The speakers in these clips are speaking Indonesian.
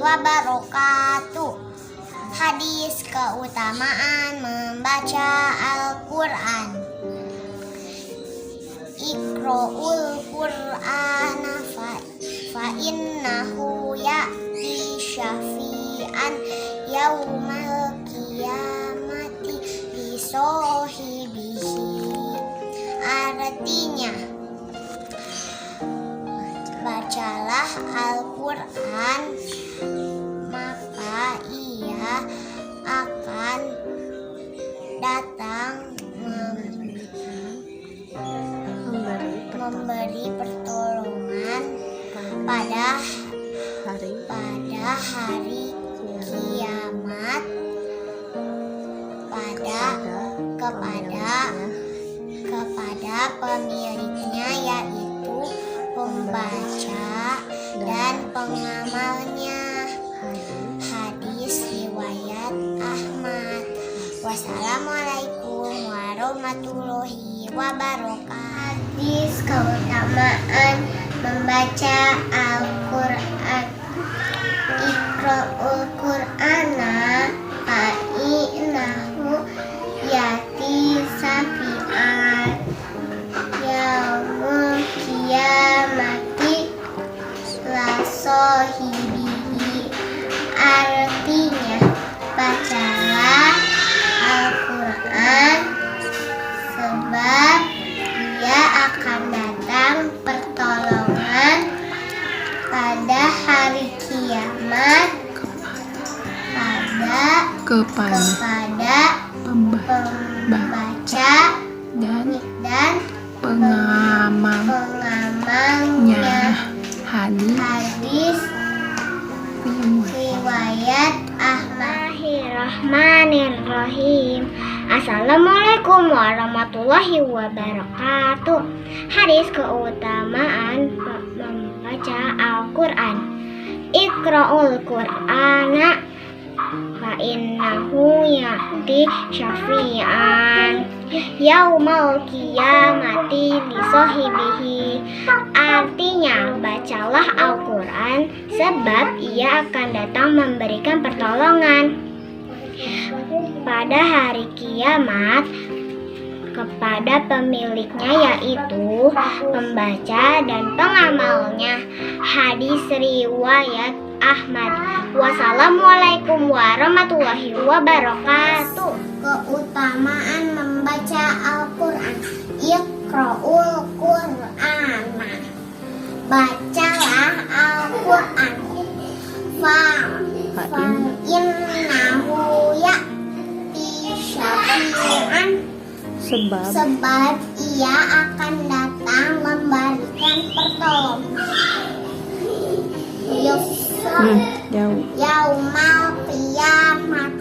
wabarakatuh. Hadis keutamaan membaca Al-Quran. Iqra'ul Qur'ana fa innahu ya'ti syafi'an yaumal qiyamati li sahibihi. Artinya, bacalah Al-Quran, maka ia akan datang memberi pertolongan pada hari kiamat kepada pemiliknya, yaitu pembaca dan pengamalnya. Hadis riwayat Ahmad. Wassalamualaikum warahmatullahi wabarakatuh. Hadis keutamaan membaca Al-Quran. Iqra'ul Qur'ana fa innahu ya'ti syafi'an yaumul qiyamati la sahibihi. Artinya, bacalah Al-Quran, sebab ia akan datang pertolongan pada hari kiamat kepada pembaca dan pengamalnya. Hadis riwayat Ahmad. Bismillahirrahmanirrahim. Assalamualaikum warahmatullahi wabarakatuh. Hadis keutamaan membaca Al-Quran. Iqra'ul Qur'ana fa innahu ya'ti syafi'an yaumal qiyamati li sahibihi. Artinya, bacalah Al-Quran, sebab ia akan datang memberikan pertolongan pada hari kiamat kepada pemiliknya, yaitu pembaca dan pengamalnya. Hadis riwayat Ahmad. Wassalamualaikum warahmatullahi wabarakatuh. Keutamaan membaca Al-Quran. Iqra'ul Qur'ana, bacalah Al-Quran. Fa innahu ya'ti syafi'an, sebab ia akan datang memberikan pertolongan. Yaumal qiyamah,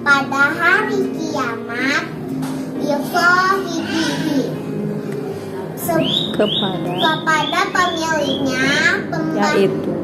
pada hari kiamat. Yusahibihi, kepada pemiliknya,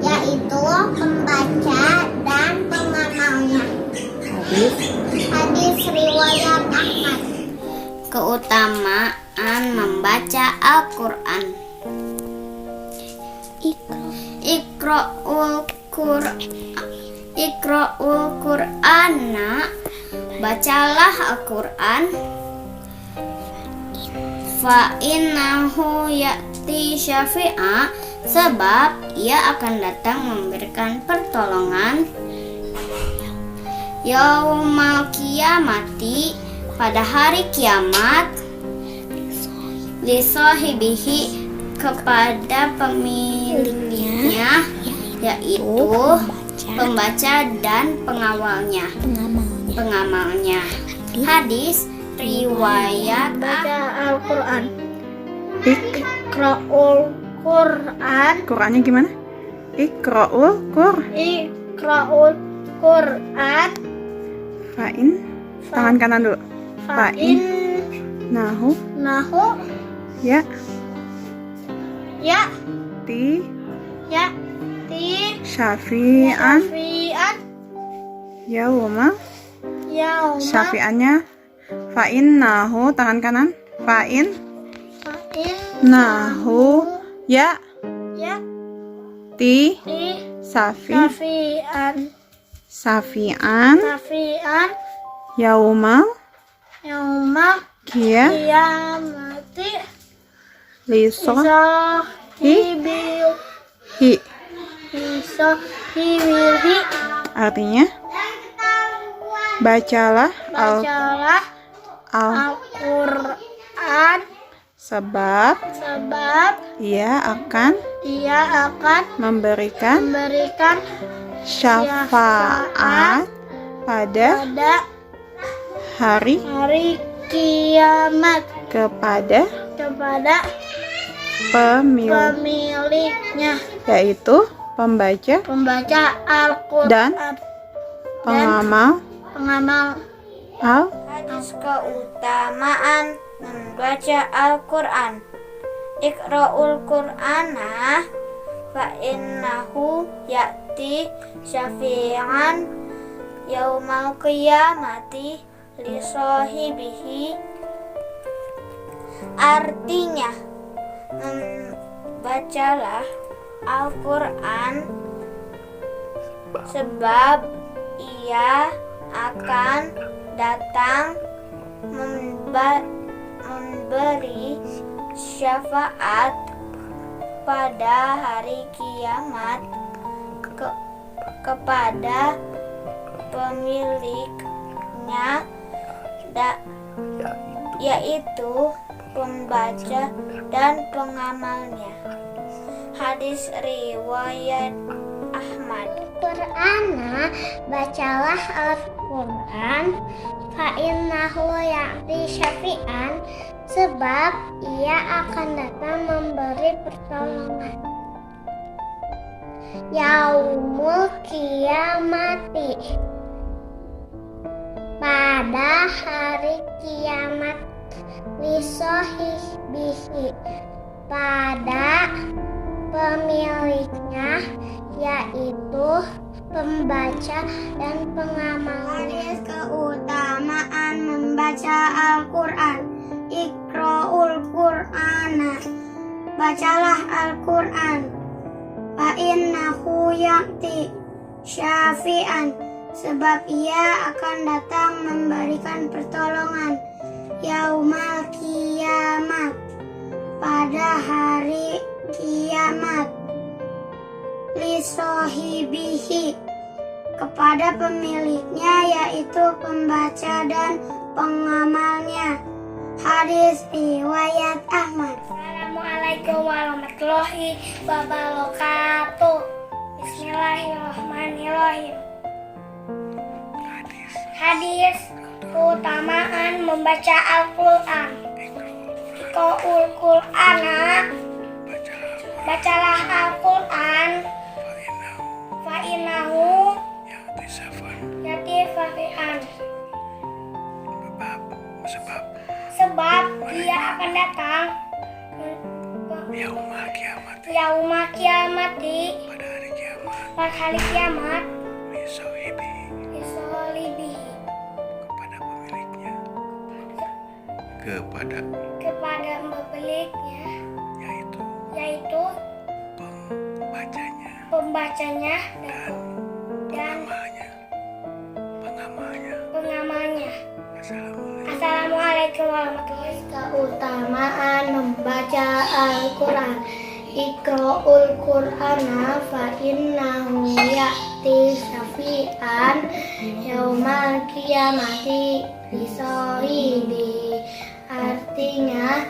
yaitu pembaca dan pengamalnya. Hadis riwayat Ahmad. Keutamaan membaca Al-Quran. Iqra'ul Qur'ana, bacalah Al-Quran. Fa innahu ya'ti syafi'a, sebab ia akan datang memberikan pertolongan. Yaumal qiyamati, pada hari kiamat. Li sahibihi, kepada pemiliknya, yaitu pembaca dan pengamalnya. Hadis riwayat Al-Quran. Iqra'ul Qur'an. Qur'annya gimana? Iqra'ul Qur'an. Fa'in. Tangan kanan dulu. Fa'in. Nahu. Ya. Ti. Syafi'an. Yauma. Syafi'annya. Fa'in nahu, tangan kanan. Fa'in nahu. Ya. Ti Safian. Safian Safian. yaumal Yaumal qiyamati qiyamati hi. Lisahibihi. Artinya bacalah Bacalah al Al-Quran sebab sebab ia akan dia akan memberikan memberikan syafaat pada pada hari hari kiamat kepada kepada pemiliknya, yaitu pembaca pembaca Al-Quran dan pengamal pengamal. al Hadis keutamaan membaca Al-Quran. Iqra'ul Qur'ana fa innahu ya'ti syafi'an yaumal qiyamati li sahibihi. Artinya, membacalah Al-Quran sebab ia akan datang memberi syafaat pada hari kiamat kepada pemiliknya, yaitu pembaca dan pengamalnya. Hadis riwayat Ahmad. Qur'ana, bacalah Al-Quran, fa innahu ya'ti syafi'an, sebab ia akan datang memberi pertolongan. Yaumul qiyamati, pada hari kiamat. Lisahibihi, pada pemiliknya, yaitu pembaca dan pengamalnya. Hadis keutamaan membaca Al-Quran. Iqra'ul Qur'ana, bacalah Al-Quran. Fa innahu ya'ti syafi'an, sebab ia akan datang memberikan pertolongan. Yaumal kiamat, pada hari kiamat. Lisahibihi, kepada pemiliknya, yaitu pembaca dan pengamalnya. Hadis riwayat Ahmad. Assalamualaikum warahmatullahi wabarakatuh. Bismillahirrahmanirrahim. Hadis keutamaan membaca Al-Quran. Iqra'ul Qur'ana, bacalah Al-Quran. Fa innahu ya'ti syafi'an, sebab dia akan datang yaumul qiyamati, pada hari kiamat. Lisolibihi, kepada pemiliknya, yaitu pembacanya dan pengamalnya. Assalamualaikum warahmatullahi wabarakatuh. Keutamaan membaca Al-Quran. Iqra'ul Qur'ana fa innahu ya'ti syafi'an yaumal qiyamati lisahibi. Artinya,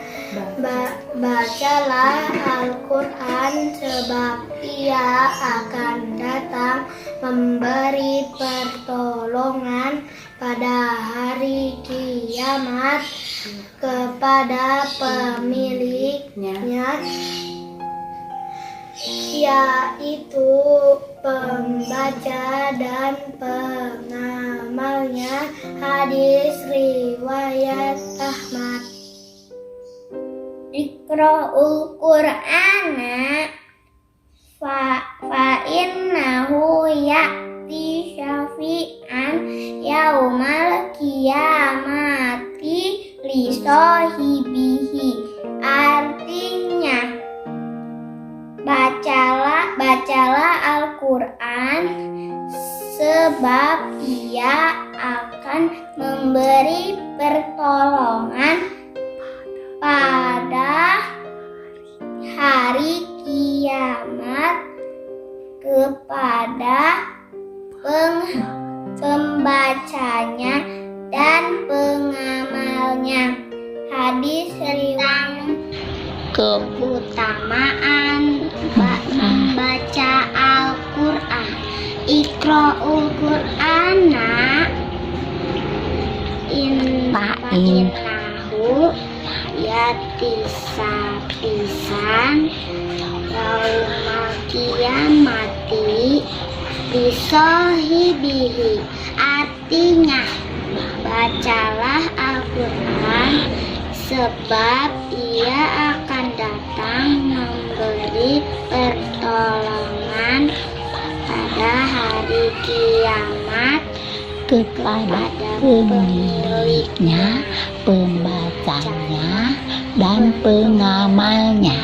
bacalah Al-Quran sebab ia akan datang memberi pertolongan pada hari kiamat kepada pemiliknya, yaitu pembaca dan pengamalnya. Hadis riwayat Ahmad. Iqra'ul Qur'ana fa innahu ya'ti syafi'an yaumal qiyamati lisahibihi. Artinya, bacalah Bacalah Al-Quran, sebab ia akan memberi pertolongan pada hari kiamat kepada pembacanya dan pengamalnya. Hadis riwayat. Keutamaan membaca Al-Quran. Iqra'ul Qur'ana innahu yatisapisan yaumal qiyamati bisohibihi. Artinya, bacalah Al-Quran, sebab ia akan datang memberi pertolongan pada hari kiamat kepada pemiliknya, pembacanya, dan pengamalnya.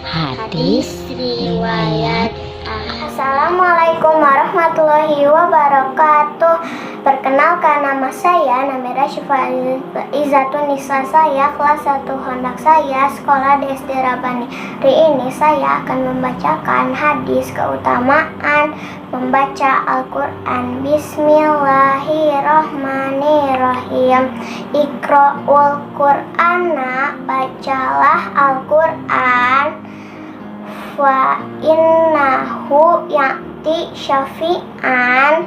Hadis riwayat. Assalamualaikum warahmatullahi wabarakatuh. Perkenalkan, nama saya Namira Syifa Izzatun Nisa, saya kelas 1 Hondak, saya sekolah di SD Rabani. Hari ini saya akan membacakan hadis keutamaan membaca Al-Quran. Bismillahirrahmanirrahim. Iqra'ul Qur'ana, bacalah Al-Quran. Wa innahu ya'ti syafi'an,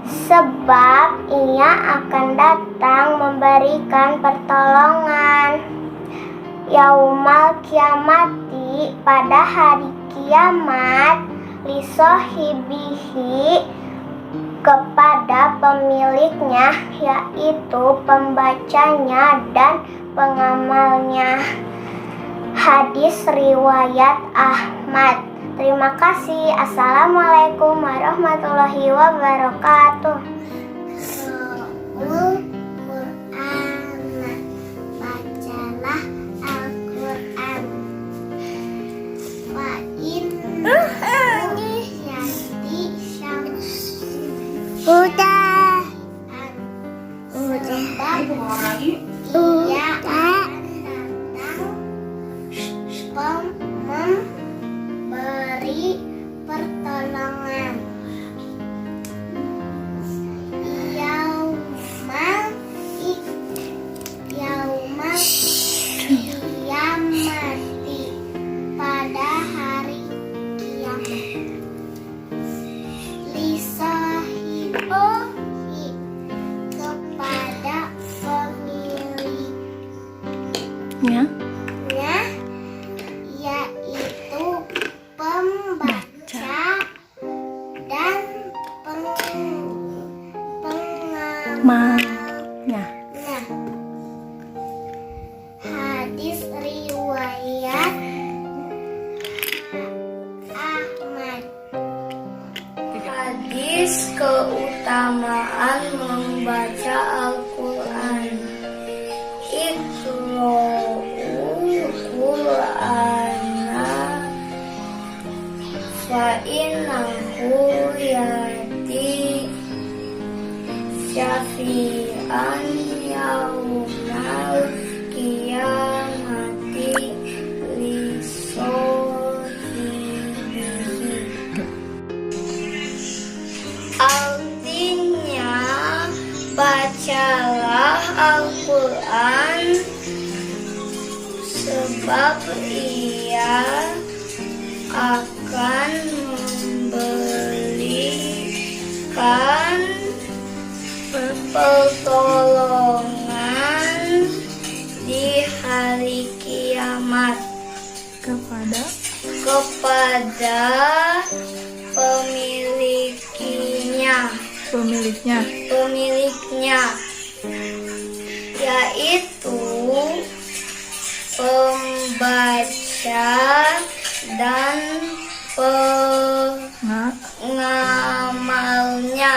sebab ia akan datang memberikan pertolongan. Yaumal kiamati, pada hari kiamat. Lisohibihi, kepada pemiliknya, yaitu pembacanya dan pengamalnya. Hadis riwayat Ahmad. Terima kasih. Assalamualaikum warahmatullahi wabarakatuh. Al-Quran, bacalah Al-Quran. Fa innahu ya'ti syamsi. Udah. Iya akan datang memberi pertolongan. Yaumal kiamati, pada hari kiamat. Lisahibohi, kepada pemiliknya, yaitu pembaca dan pengamalnya. Hadis riwayat Ahmad. Hadis keutamaan membaca Al-Quran. Iqra'ul Qur'ana fa innahu ya'ti syafi'an yaumal qiyamati lisohibihi. Artinya, bacalah Al-Quran, sebab ia akan memberikan pertolongan di hari kiamat kepada pemiliknya, yaitu pembaca dan pengamalnya.